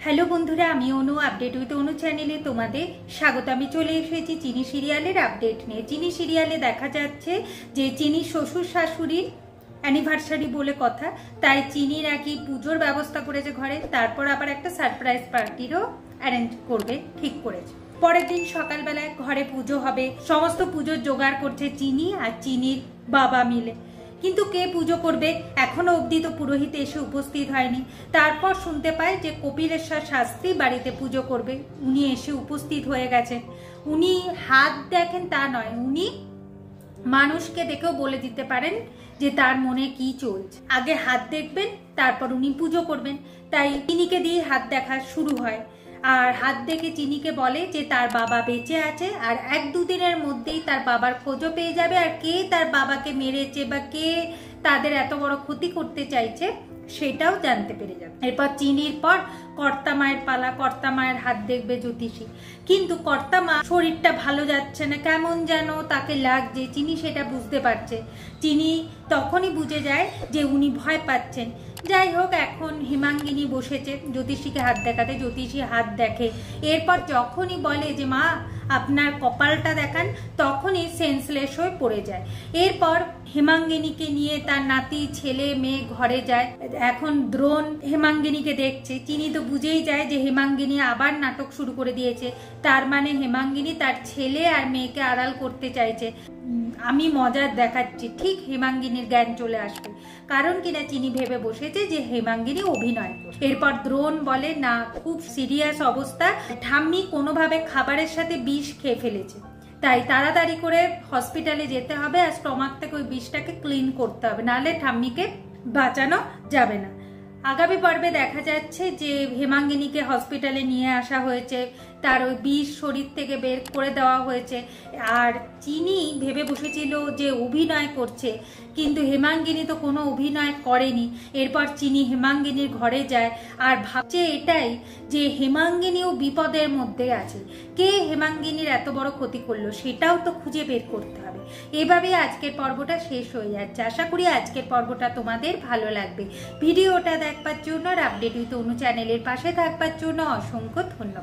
Hello বন্ধুরা, আমি অনু update with অনু চ্যানেলে তোমাদের স্বাগত। আমি চলে এসেছি চিনি সিরিয়ালের আপডেট নিয়ে। চিনি সিরিয়ালে দেখা যাচ্ছে যে চিনির শ্বশুর শাশুড়ির অ্যানিভার্সারি বলে কথা, তাই চিনি নাকি পুজোর ব্যবস্থা করেছে ঘরে, তারপর আবার একটা সারপ্রাইজ পার্টিরও অ্যারেঞ্জ করবে ঠিক করেছে। পরের দিন সকালবেলায় ঘরে পুজো হবে, সমস্ত পুজোর জোগাড় করছে চিনি আর চিনির বাবা মিলে। কিন্তু কে পুজো করবে এখনো অবধি তো পুরোহিত এসে উপস্থিত হয়নি। তারপর শুনতে পায় যে কপিলেশ্বর শাস্ত্রী বাড়িতে পুজো করবে, উনি এসে উপস্থিত হয়ে গেছেন। উনি হাত দেখেন তা নয়, উনি মানুষকে দেখেও বলে দিতে পারেন যে তার মনে কি চলছে। আগে হাত দেখবেন, তারপর উনি পুজো করবেন। তাই চিনিকে দিয়ে হাত দেখা শুরু হয়, আর হাত দেখে চিনিকে বলে যে তার বাবা বেঁচে আছে, আর এক দুদিনের মধ্যেই তার বাবার খোঁজও পেয়ে যাবে, আর কে তার বাবাকে মেরেছে বা কে তাদের এত বড় ক্ষতি করতে চাইছে সেটাও জানতে পেরে যাবে। এরপর চিনির পর কর্তা মায়ের পালা। কর্তা মায়ের হাত দেখবে জ্যোতিষী, কিন্তু কর্তা মা শরীরটা ভালো যাচ্ছে না, কেমন যেন তাকে লাগছে। চিনি সেটা বুঝতে পারছে। চিনি তখনই বুঝে যায় যে উনি ভয় পাচ্ছেন। যাই হোক, এখন হেমাঙ্গিনী বসেছে জ্যোতিষীকে হাত দেখাতে। জ্যোতিষী হাত দেখে, এরপর যখনই বলে যে মা আপনার কপালটা দেখান, তখনই সেন্সলেস হয়ে পড়ে যায়। এরপর হেমাঙ্গিনীকে নিয়ে তার নাতি ছেলে মেয়ে ঘরে যায়। এখন দ্রোণ হেমাঙ্গিনীকে দেখছে। চিনি তো বুঝেই যায় যে হেমাঙ্গিনী আবার নাটক শুরু করে দিয়েছে, তার মানে হেমাঙ্গিনী তার ছেলে আর মেয়েকে আড়াল করতে চাইছে। আমি মজার দেখাচ্ছি, ঠিক হেমাঙ্গিনীর জ্ঞান চলে আসবে, কারণ কিনা চিনি ভেবে বসেছে যে হেমাঙ্গিনী অভিনয় করছে। এরপর দ্রোণ বলে না, খুব সিরিয়াস অবস্থা, ঠাম্মি কোনোভাবে খাবারের সাথে বিষ খেয়ে ফেলেছে, তাই তাড়াতাড়ি করে হসপিটালে যেতে হবে, আর স্টমাক থেকে ওই বিষটাকে ক্লিন করতে হবে, নাহলে ঠাম্মিকে বাঁচানো যাবে না। আগামী পর্বে দেখা যাচ্ছে যে হেমাঙ্গিনীকে হসপিটালে নিয়ে আসা হয়েছে, তার ওই বিষ শরীর থেকে বের করে দেওয়া হয়েছে। আর চিনি ভেবে বসেছিল যে অভিনয় করছে, কিন্তু হেমাঙ্গিনী তো কোনো অভিনয় করেনি। এরপর চিনি হেমাঙ্গিনীর ঘরে যায় আর ভাবছে এটাই যে হেমাঙ্গিনীও বিপদের মধ্যে আছে। কে হেমাঙ্গিনীর এত বড় ক্ষতি করলো সেটাও তো খুঁজে বের করতে হবে। এভাবেই আজকের পর্বটা শেষ হয়ে যাচ্ছে। আশা করি আজকের পর্বটা তোমাদের ভালো লাগবে। ভিডিওটা দেখবার জন্য আর আপডেট উইথ অনু চ্যানেলের পাশে থাকবার জন্য অসংখ্য ধন্যবাদ।